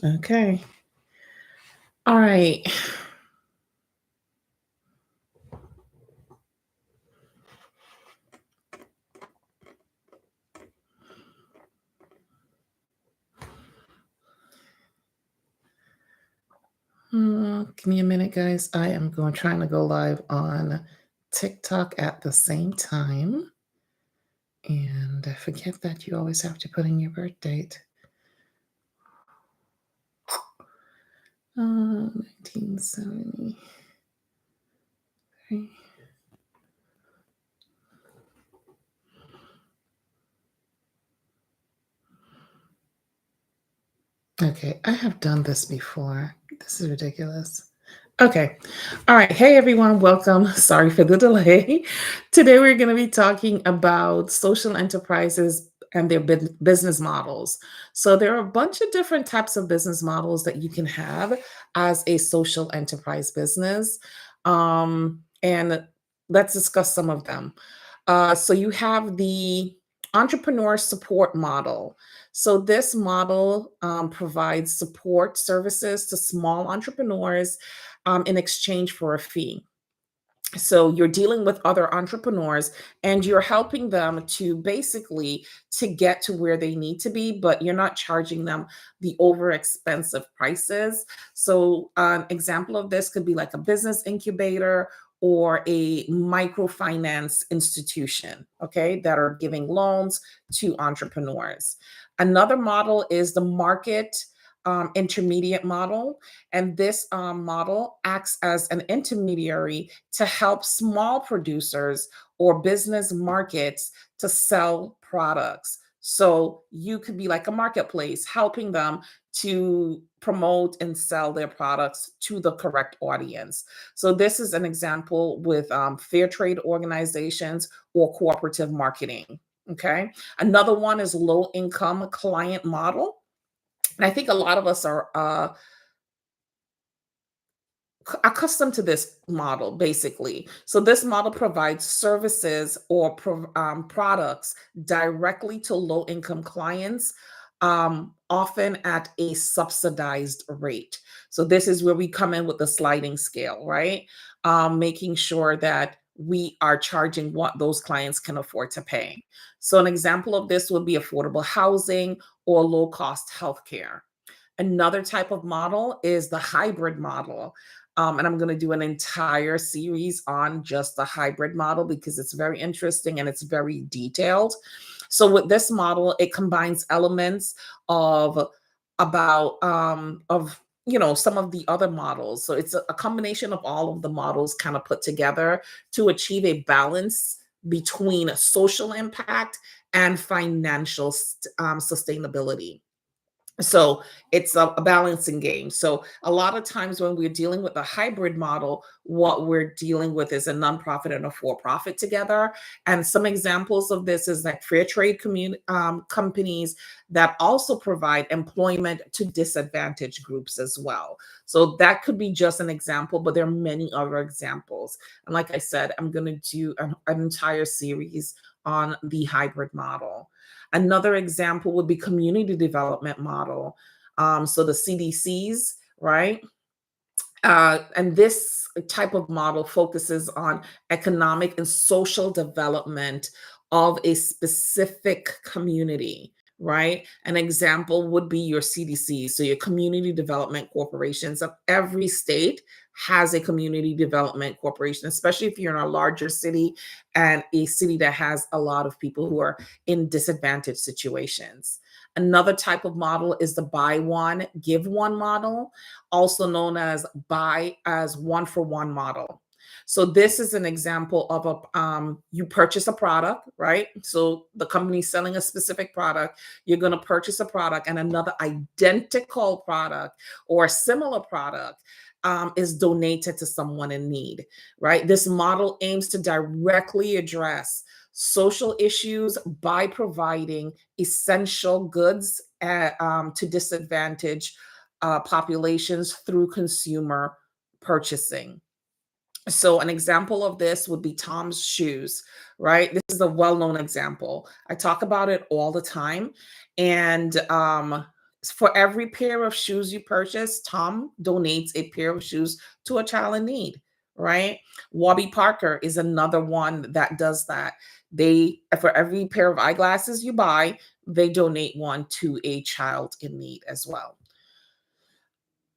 Okay. All right. Give me a minute, guys. I am going trying to go live on TikTok at the same time. And I forget that you always have to put in your birth date. 1973. Okay, I have done this before. This is ridiculous. Okay. All right. Hey, everyone. Welcome. Sorry for the delay. Today, we're going to be talking about social enterprises and their business models. So, there are a bunch of different types of business models that you can have as a social enterprise business. And let's discuss some of them. So, you have the entrepreneur support model. So, this model provides support services to small entrepreneurs in exchange for a fee. So you're dealing with other entrepreneurs and you're helping them to basically to get to where they need to be, but you're not charging them the over expensive prices. So an example of this could be like a business incubator or a microfinance institution, okay, that are giving loans to entrepreneurs. Another model is the market intermediate model. And this model acts as an intermediary to help small producers or business markets to sell products. So you could be like a marketplace, helping them to promote and sell their products to the correct audience. So this is an example with fair trade organizations or cooperative marketing. Okay. Another one is low income client model. And I think a lot of us are accustomed to this model basically. So this model provides services or products directly to low income clients, often at a subsidized rate. So this is where we come in with the sliding scale, right? Making sure that we are charging what those clients can afford to pay. So an example of this would be affordable housing or low cost healthcare. Another type of model is the hybrid model. And I'm going to do an entire series on just the hybrid model because it's very interesting and it's very detailed. So with this model, it combines elements of of some of the other models. So it's a combination of all of the models kind of put together to achieve a balance between social impact and financial sustainability. So it's a balancing game. So a lot of times when we're dealing with a hybrid model, what we're dealing with is a nonprofit and a for-profit together. And some examples of this is like fair trade companies that also provide employment to disadvantaged groups as well. So that could be just an example, but there are many other examples. And like I said, I'm going to do an entire series on the hybrid model. Another example would be community development model. So the CDCs, right? And this type of model focuses on economic and social development of a specific community, right? An example would be your CDC, so your community development corporations of every state has a community development corporation, especially if you're in a larger city and a city that has a lot of people who are in disadvantaged situations. Another type of model is the buy one, give one model, also known as buy as one for one model. So this is an example of you purchase a product, right? So the company's selling a specific product. You're going to purchase a product, and another identical product or a similar product is donated to someone in need, right? This model aims to directly address social issues by providing essential goods to disadvantaged populations through consumer purchasing. So, an example of this would be Tom's shoes, right? This is a well known example. I talk about it all the time. And For every pair of shoes you purchase, Tom donates a pair of shoes to a child in need, right? Warby Parker is another one that does that. They, for every pair of eyeglasses you buy, they donate one to a child in need as well.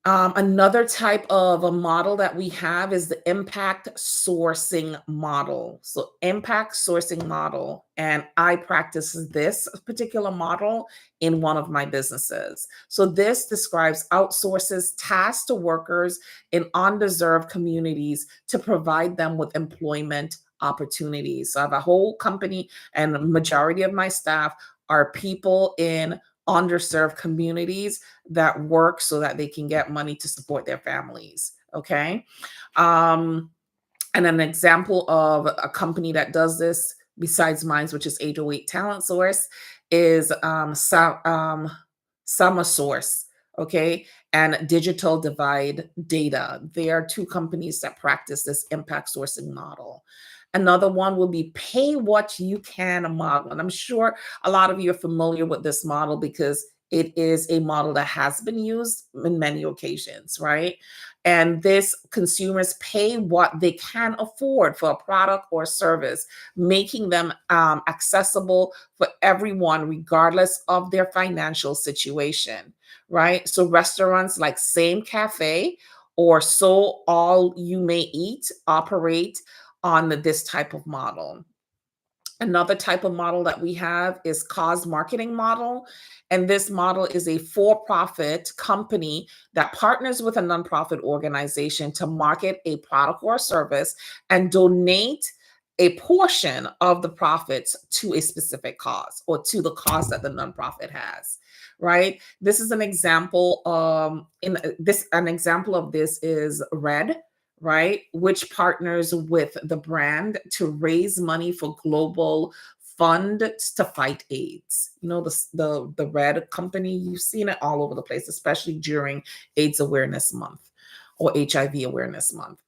Another type of a model that we have is the impact sourcing model. So, impact sourcing model, and I practice this particular model in one of my businesses. So, this describes outsources tasks to workers in undeserved communities to provide them with employment opportunities. So, I have a whole company, and the majority of my staff are people in underserved communities that work so that they can get money to support their families. Okay. Um, and an example of a company that does this besides mine, which is 808 Talent Source, is Summer Source. Okay. And Digital Divide Data. They are two companies that practice this impact sourcing model. Another one will be pay what you can model. And I'm sure a lot of you are familiar with this model because it is a model that has been used in many occasions, right? And this consumers pay what they can afford for a product or service, making them accessible for everyone, regardless of their financial situation, right? So restaurants like Same Cafe or So All You May Eat operate on this type of model. Another type of model that we have is cause marketing model. And this model is a for-profit company that partners with a nonprofit organization to market a product or service and donate a portion of the profits to a specific cause or to the cause that the nonprofit has. Right. This is an example. In this, an example of this is Red, right, which partners with the brand to raise money for global fund to fight AIDS. You know, the Red company, you've seen it all over the place, especially during AIDS Awareness Month or HIV Awareness Month.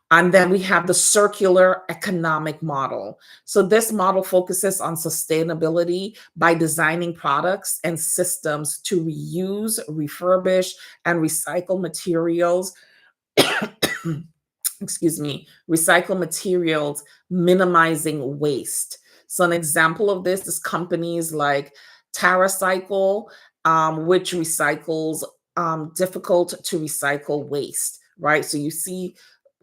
And then we have the circular economic model. So this model focuses on sustainability by designing products and systems to reuse, refurbish, and recycle materials excuse me, recycle materials, minimizing waste. So an example of this is companies like TerraCycle, which recycles difficult to recycle waste, right? So you see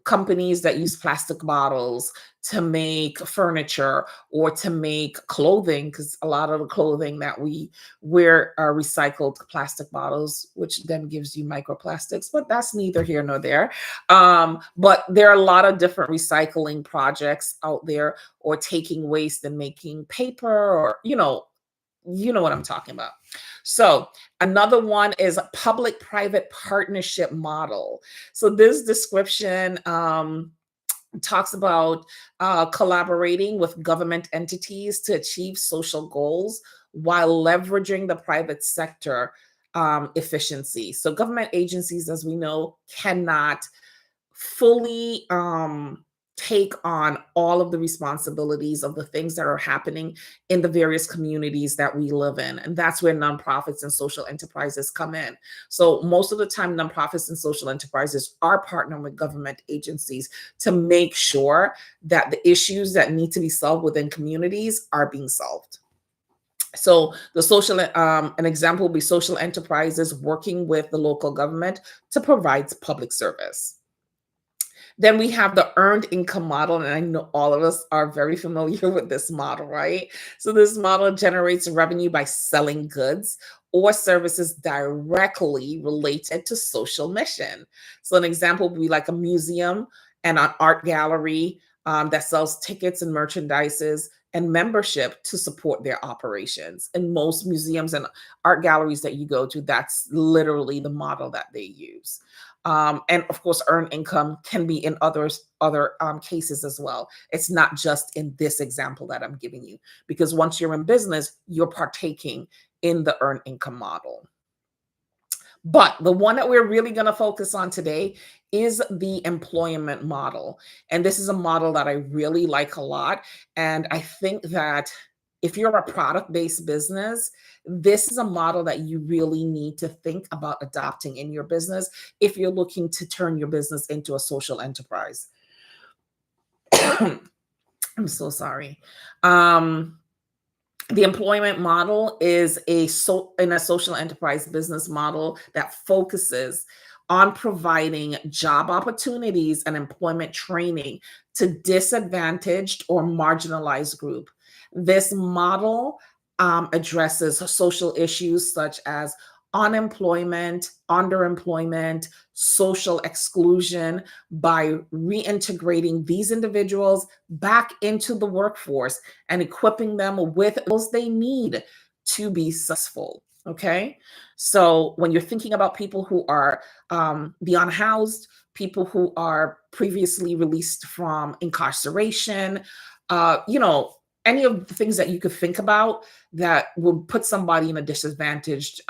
companies that use plastic bottles to make furniture or to make clothing, because a lot of the clothing that we wear are recycled plastic bottles, which then gives you microplastics, but that's neither here nor there. But there are a lot of different recycling projects out there, or taking waste and making paper, or you know what I'm talking about. So another one is a public-private partnership model. So this description talks about collaborating with government entities to achieve social goals while leveraging the private sector efficiency. So government agencies, as we know, cannot fully take on all of the responsibilities of the things that are happening in the various communities that we live in. And that's where nonprofits and social enterprises come in. So most of the time, nonprofits and social enterprises are partnering with government agencies to make sure that the issues that need to be solved within communities are being solved. So the social, an example would be social enterprises working with the local government to provide public service. Then we have the earned income model, and I know all of us are very familiar with this model, right? So this model generates revenue by selling goods or services directly related to social mission. So an example would be like a museum and an art gallery that sells tickets and merchandises and membership to support their operations. And most museums and art galleries that you go to, that's literally the model that they use. And of course, earned income can be in other cases as well. It's not just in this example that I'm giving you, because once you're in business, you're partaking in the earned income model. But the one that we're really going to focus on today is the employment model. And this is a model that I really like a lot. And I think that If you're a product-based business, this is a model that you really need to think about adopting in your business if you're looking to turn your business into a social enterprise. I'm so sorry. Um, the employment model is in a social enterprise business model that focuses on providing job opportunities and employment training to disadvantaged or marginalized group. This model addresses social issues such as unemployment, underemployment, social exclusion by reintegrating these individuals back into the workforce and equipping them with those they need to be successful. Okay. So when you're thinking about people who are the unhoused, people who are previously released from incarceration, you know, any of the things that you could think about that would put somebody in a disadvantaged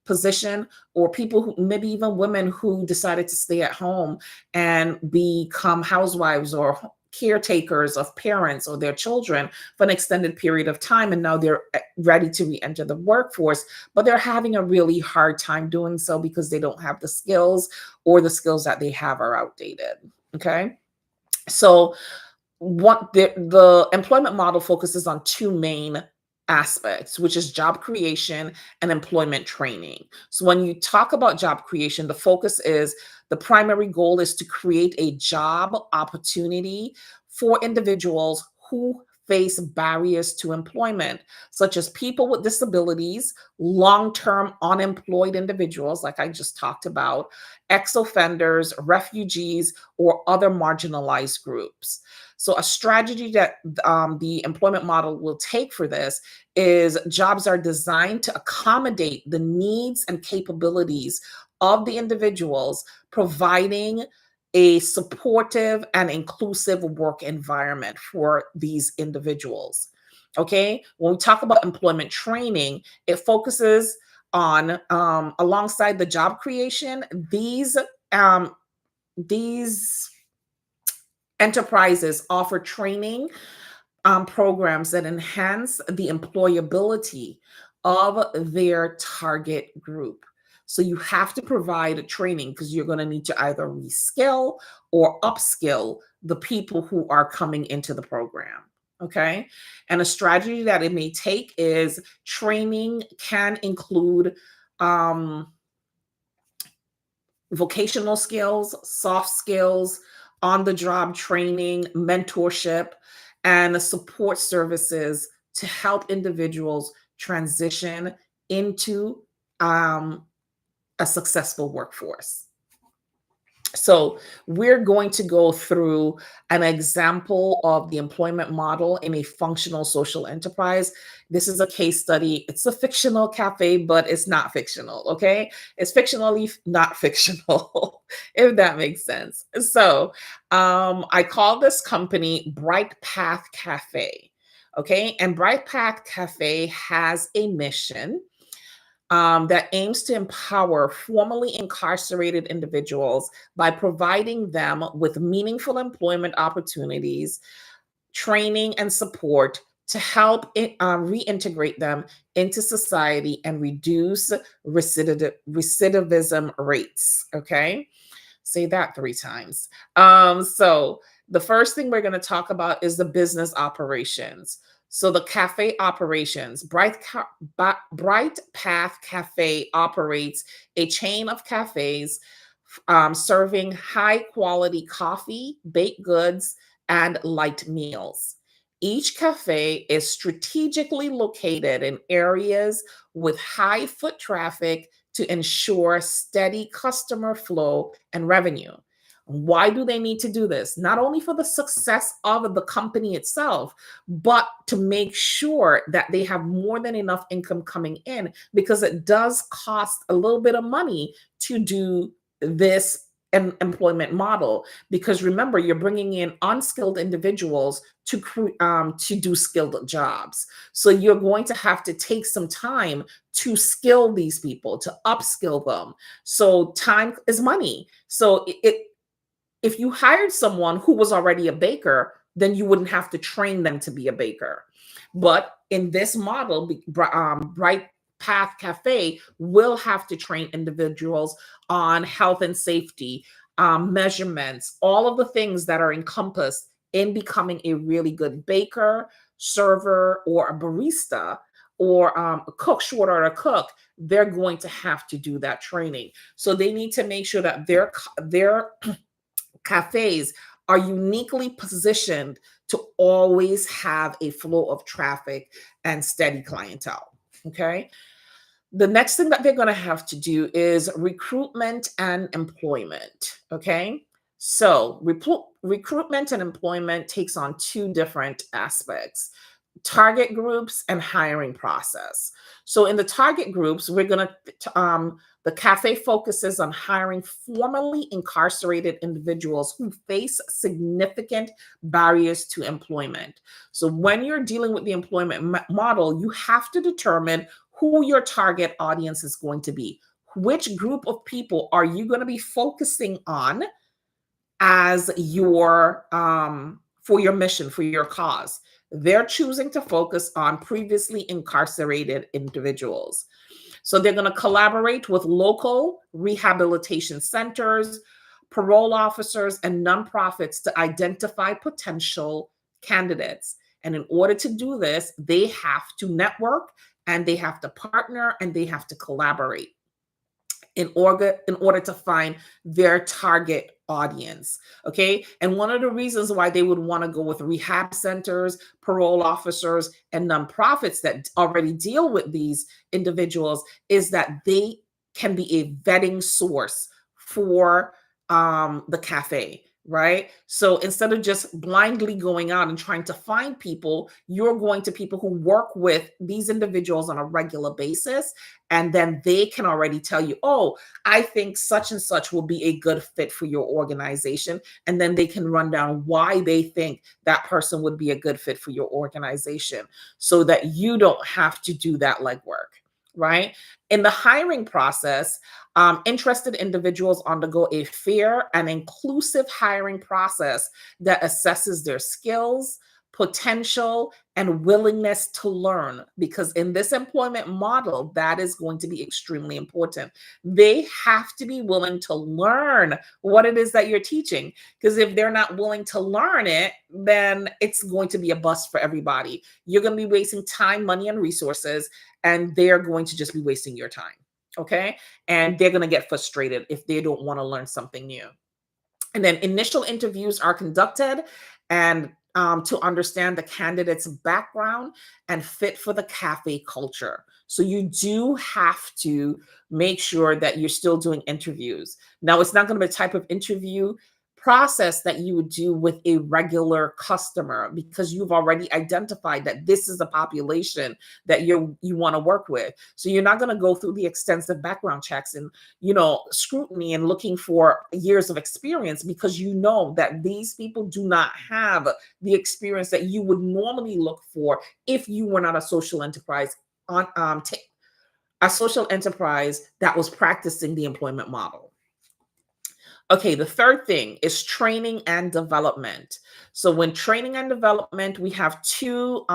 position, or people who maybe even women who decided to stay at home and become housewives or caretakers of parents or their children for an extended period of time, and now they're ready to re-enter the workforce, but they're having a really hard time doing so because they don't have the skills, or the skills that they have are outdated. Okay. So what the employment model focuses on two main aspects, which is job creation and employment training. So when you talk about job creation, the focus is the primary goal is to create a job opportunity for individuals who face barriers to employment, such as people with disabilities, long-term unemployed individuals, like I just talked about, ex-offenders, refugees, or other marginalized groups. So, a strategy that the employment model will take for this is jobs are designed to accommodate the needs and capabilities of the individuals, providing a supportive and inclusive work environment for these individuals. Okay, when we talk about employment training, it focuses on alongside the job creation, um, these enterprises offer training programs that enhance the employability of their target group. So you have to provide a training because you're going to need to either reskill or upskill the people who are coming into the program. Okay. And a strategy that it may take is training can include um, vocational skills, soft skills, on the job training, mentorship, and support services to help individuals transition into um, a successful workforce. So, we're going to go through an example of the employment model in a functional social enterprise. This is a case study. It's a fictional cafe, but it's not fictional. Okay. It's fictionally not fictional, if that makes sense. So, I call this company Bright Path Cafe. Okay. And Bright Path Cafe has a mission that aims to empower formerly incarcerated individuals by providing them with meaningful employment opportunities, training, and support to help reintegrate them into society and reduce recidivism rates. Okay. Say that three times. So the first thing we're going to talk about is the business operations. So the cafe operations, Bright Path Cafe operates a chain of cafes serving high quality coffee, baked goods, and light meals. Each cafe is strategically located in areas with high foot traffic to ensure steady customer flow and revenue. Why do they need to do this? Not only for the success of the company itself, but to make sure that they have more than enough income coming in, because it does cost a little bit of money to do this employment model. Because remember, you're bringing in unskilled individuals to do skilled jobs. So you're going to have to take some time to skill these people, to upskill them. So time is money. So if you hired someone who was already a baker, then you wouldn't have to train them to be a baker. But in this model, Bright Path Cafe will have to train individuals on health and safety, measurements, all of the things that are encompassed in becoming a really good baker, server, or a barista, or a cook, short order cook. They're going to have to do that training. So they need to make sure that their cafes are uniquely positioned to always have a flow of traffic and steady clientele. Okay. The next thing that they're going to have to do is recruitment and employment. Okay. So recruitment and employment takes on two different aspects: target groups and hiring process. So in the target groups, the cafe focuses on hiring formerly incarcerated individuals who face significant barriers to employment. So when you're dealing with the employment model, you have to determine who your target audience is going to be. Which group of people are you going to be focusing on as your for your mission, for your cause? They're choosing to focus on previously incarcerated individuals. So they're going to collaborate with local rehabilitation centers, parole officers, and nonprofits to identify potential candidates. And in order to do this, they have to network, and they have to partner, and they have to collaborate in order to find their target audience. Okay. And one of the reasons why they would want to go with rehab centers, parole officers, and nonprofits that already deal with these individuals is that they can be a vetting source for the cafe. Right. So instead of just blindly going out and trying to find people, you're going to people who work with these individuals on a regular basis. And then they can already tell you, oh, I think such and such will be a good fit for your organization. And then they can run down why they think that person would be a good fit for your organization, so that you don't have to do that legwork. Right. In the hiring process, interested individuals undergo a fair and inclusive hiring process that assesses their skills, potential, and willingness to learn. Because in this employment model, that is going to be extremely important. They have to be willing to learn what it is that you're teaching. Because if they're not willing to learn it, then it's going to be a bust for everybody. You're going to be wasting time, money, and resources, and they're going to just be wasting your time. Okay. And they're going to get frustrated if they don't want to learn something new. And then initial interviews are conducted, and to understand the candidate's background and fit for the cafe culture. So you do have to make sure that you're still doing interviews. Now, it's not going to be a type of interview process that you would do with a regular customer, because you've already identified that this is a population that you want to work with. So you're not going to go through the extensive background checks and scrutiny and looking for years of experience, because you know that these people do not have the experience that you would normally look for if you were not a social enterprise a social enterprise that was practicing the employment model. Okay, the third thing is training and development. So when training and development, we have two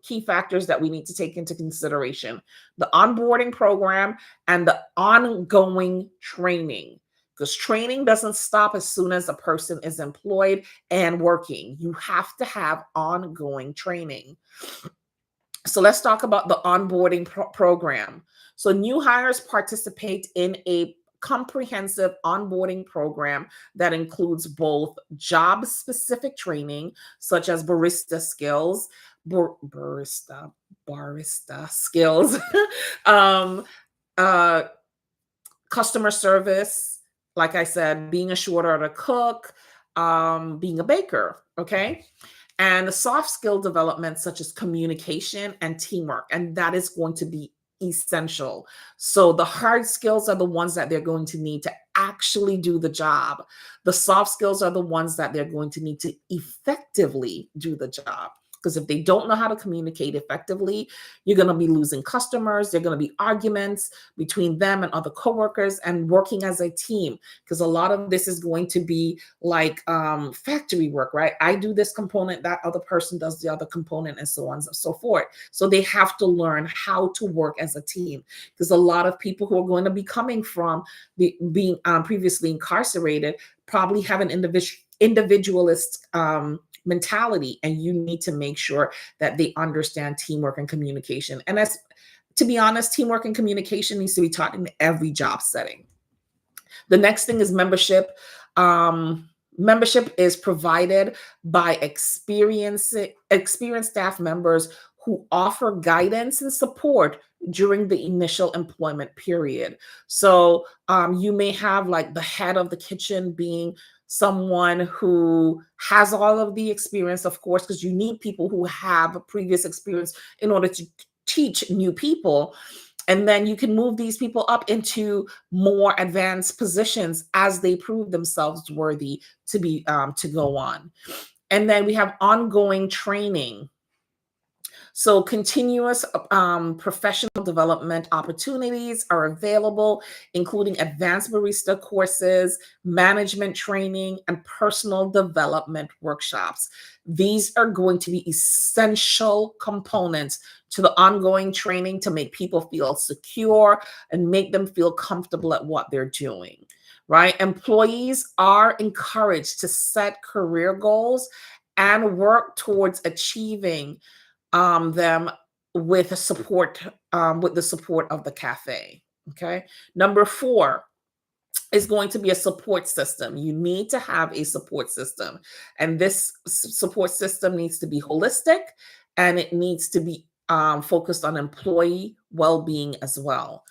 key factors that we need to take into consideration: the onboarding program and the ongoing training. Because training doesn't stop as soon as a person is employed and working. You have to have ongoing training. So let's talk about the onboarding program. So new hires participate in a comprehensive onboarding program that includes both job-specific training, such as barista skills, barista skills, um, uh, customer service, like I said, being a short order cook, being a baker, okay? And the soft skill development, such as communication and teamwork, and that is going to be essential. So the hard skills are the ones that they're going to need to actually do the job. The soft skills are the ones that they're going to need to effectively do the job. Because if they don't know how to communicate effectively, you're going to be losing customers. There are going to be arguments between them and other coworkers and working as a team. Because a lot of this is going to be like factory work, right? I do this component, that other person does the other component, and so on and so forth. So they have to learn how to work as a team. Because a lot of people who are going to be coming from being previously incarcerated probably have an individualist mentality, and you need to make sure that they understand teamwork and communication. And that's, to be honest, teamwork and communication needs to be taught in every job setting. The next thing is membership. Membership is provided by experienced staff members who offer guidance and support during the initial employment period. So you may have like the head of the kitchen being someone who has all of the experience, of course, because you need people who have previous experience in order to teach new people. And then you can move these people up into more advanced positions as they prove themselves worthy to be to go on. And then we have ongoing training. So continuous professional development opportunities are available, including advanced barista courses, management training, and personal development workshops. These are going to be essential components to the ongoing training to make people feel secure and make them feel comfortable at what they're doing, right? Employees are encouraged to set career goals and work towards achieving them with the support of the cafe. Okay. Number 4 is going to be a support system. You need to have a support system, and this support system needs to be holistic, and it needs to be focused on employee well-being as well.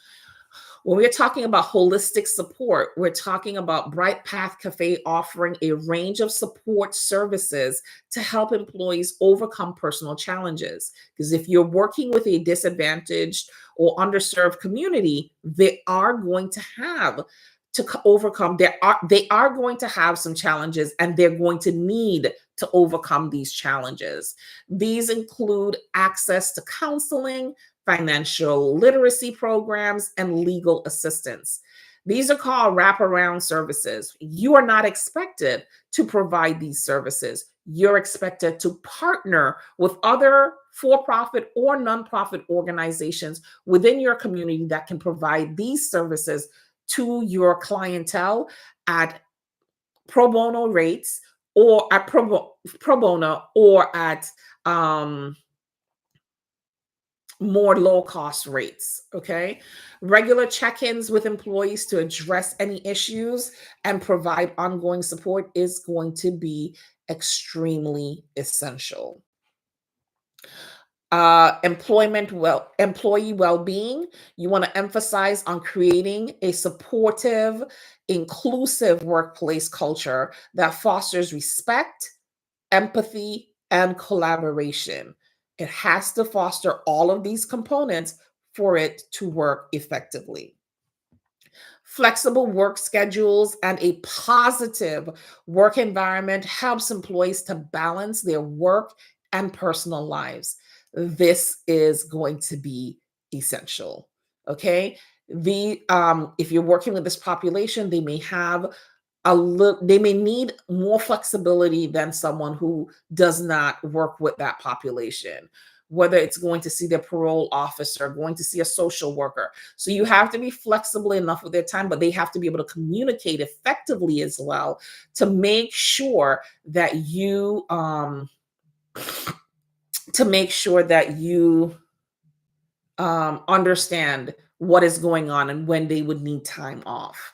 When we're talking about holistic support, we're talking about Bright Path Cafe offering a range of support services to help employees overcome personal challenges. Because if you're working with a disadvantaged or underserved community, they are going to have to overcome, they are going to have some challenges, and they're going to need to overcome these challenges. These include access to counseling, financial literacy programs, and legal assistance. These are called wraparound services. You are not expected to provide these services. You're expected to partner with other for-profit or nonprofit organizations within your community that can provide these services to your clientele at pro bono rates, or at pro bono, or at more low cost rates. Okay. Regular check ins with employees to address any issues and provide ongoing support is going to be extremely essential. Employee well-being. You want to emphasize on creating a supportive, inclusive workplace culture that fosters respect, empathy, and collaboration. It has to foster all of these components for it to work effectively. Flexible work schedules and a positive work environment helps employees to balance their work and personal lives. This is going to be essential. Okay. If you're working with this population, they may have they may need more flexibility than someone who does not work with that population, whether it's going to see their parole officer, going to see a social worker. So you have to be flexible enough with their time, but they have to be able to communicate effectively as well to make sure that you understand what is going on and when they would need time off.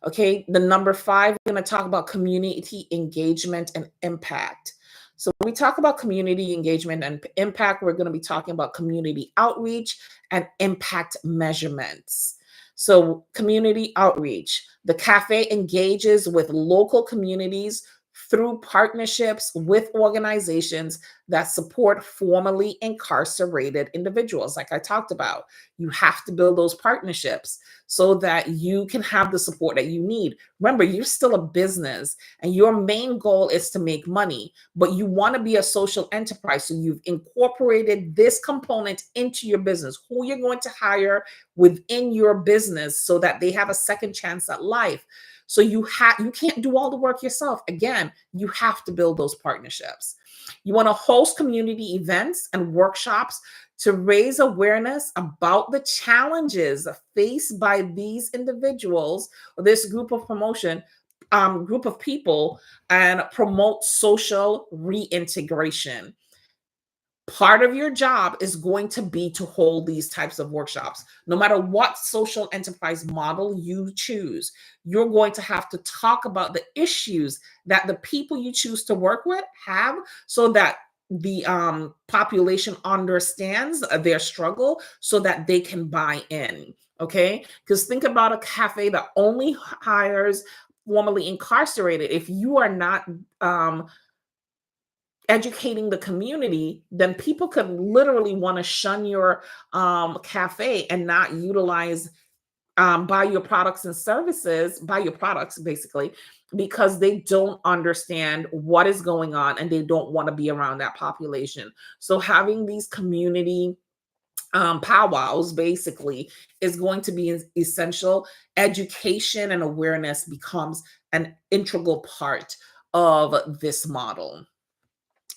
Okay, the number 5, we're going to talk about community engagement and impact. So when we talk about community engagement and impact, we're going to be talking about community outreach and impact measurements. So community outreach, the cafe engages with local communities through partnerships with organizations that support formerly incarcerated individuals, like I talked about. You have to build those partnerships so that you can have the support that you need. Remember, you're still a business and your main goal is to make money, but you want to be a social enterprise. So you've incorporated this component into your business, who you're going to hire within your business so that they have a second chance at life. So you can't do all the work yourself. Again, you have to build those partnerships. You want to host community events and workshops to raise awareness about the challenges faced by these individuals or this group of people, and promote social reintegration. Part of your job is going to be to hold these types of workshops. No matter what social enterprise model you choose, you're going to have to talk about the issues that the people you choose to work with have, so that the population understands their struggle so that they can buy in. Okay. Because think about a cafe that only hires formerly incarcerated. If you are not educating the community, then people could literally want to shun your cafe and not utilize, buy your products and services, buy your products basically, because they don't understand what is going on and they don't want to be around that population. So having these community powwows basically is going to be essential. Education and awareness becomes an integral part of this model.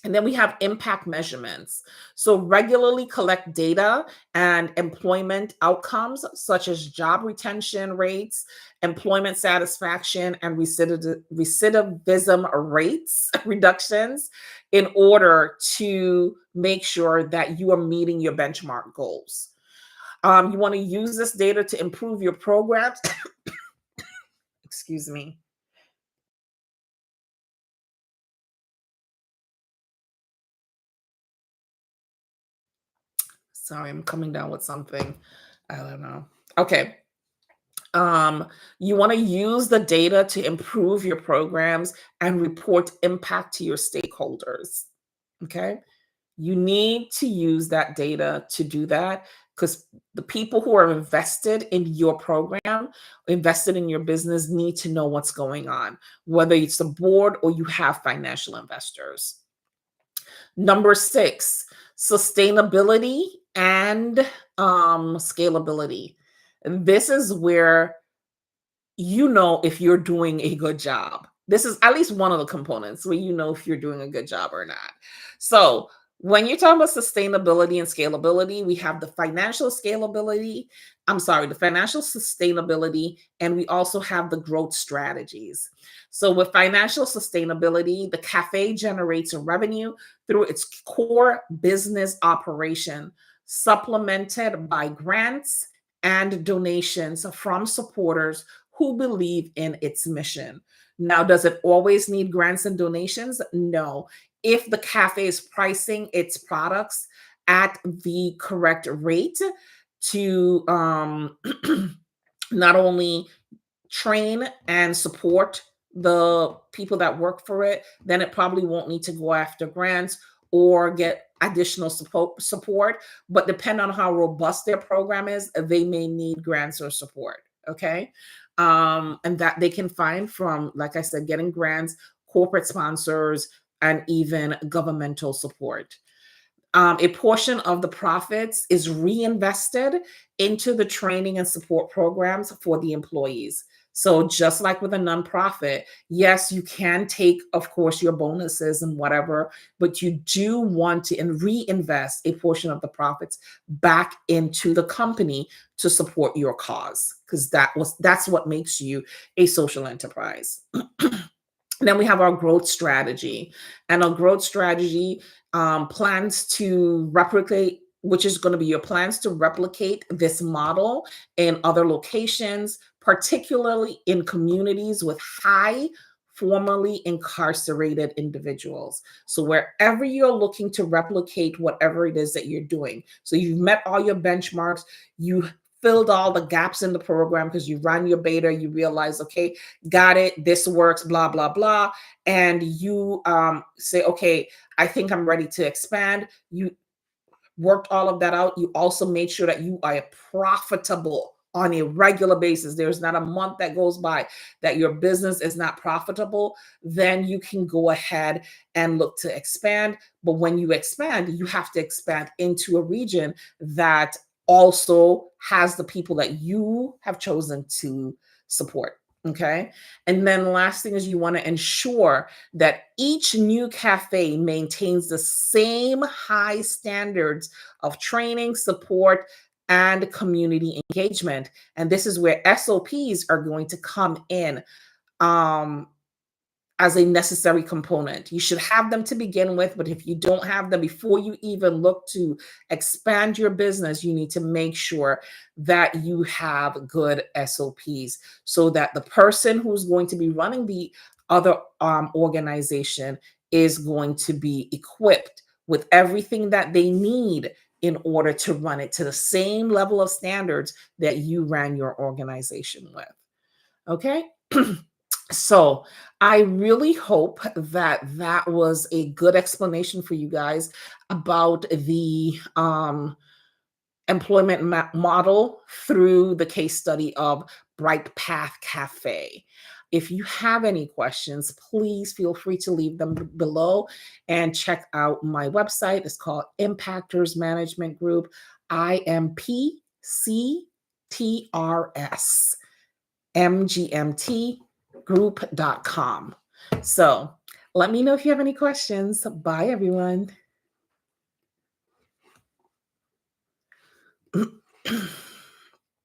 And then we have impact measurements. So regularly collect data and employment outcomes such as job retention rates, employment satisfaction, and recidivism rates reductions in order to make sure that you are meeting your benchmark goals. You want to use this data to improve your programs. Excuse me. Sorry, I'm coming down with something. I don't know. Okay. You want to use the data to improve your programs and report impact to your stakeholders. Okay. You need to use that data to do that, because the people who are invested in your program, invested in your business, need to know what's going on, whether it's the board or you have financial investors. Number six, sustainability and scalability. This is where you know if you're doing a good job. This is at least one of the components where you know if you're doing a good job or not. So, when you're talking about sustainability and scalability, we have the financial scalability, I'm sorry, the financial sustainability, and we also have the growth strategies. So, with financial sustainability, the cafe generates a revenue through its core business operation, supplemented by grants and donations from supporters who believe in its mission. Now, does it always need grants and donations? No. If the cafe is pricing its products at the correct rate to not only train and support the people that work for it, then it probably won't need to go after grants or get additional support. But depending on how robust their program is, they may need grants or support. Okay. And that they can find from, like I said, getting grants, corporate sponsors, and even governmental support. A portion of the profits is reinvested into the training and support programs for the employees. So, just like with a nonprofit, yes, you can take, of course, your bonuses and whatever, but you do want to reinvest a portion of the profits back into the company to support your cause, because that's what makes you a social enterprise. Then we have our growth strategy, and our growth strategy plans to replicate, which is going to be your plans to replicate this model in other locations, particularly in communities with high formerly incarcerated individuals. So wherever you're looking to replicate whatever it is that you're doing, so you've met all your benchmarks, you filled all the gaps in the program because you run your beta, you realize, okay, got it, this works, blah, blah, blah. And you say, okay, I think I'm ready to expand. You worked all of that out. You also made sure that you are profitable on a regular basis. There's not a month that goes by that your business is not profitable. Then you can go ahead and look to expand. But when you expand, you have to expand into a region that also has the people that you have chosen to support. Okay. And then the last thing is you want to ensure that each new cafe maintains the same high standards of training, support, and community engagement. And this is where SOPs are going to come in. Um, as a necessary component. You should have them to begin with, but if you don't have them before you even look to expand your business, you need to make sure that you have good SOPs so that the person who's going to be running the other organization is going to be equipped with everything that they need in order to run it to the same level of standards that you ran your organization with. Okay. So I really hope that that was a good explanation for you guys about the employment model through the case study of Bright Path Cafe. If you have any questions, please feel free to leave them below and check out my website. It's called Impactors Management Group, IMPCTRS. mgmtgroup.com. So let me know if you have any questions. Bye, everyone.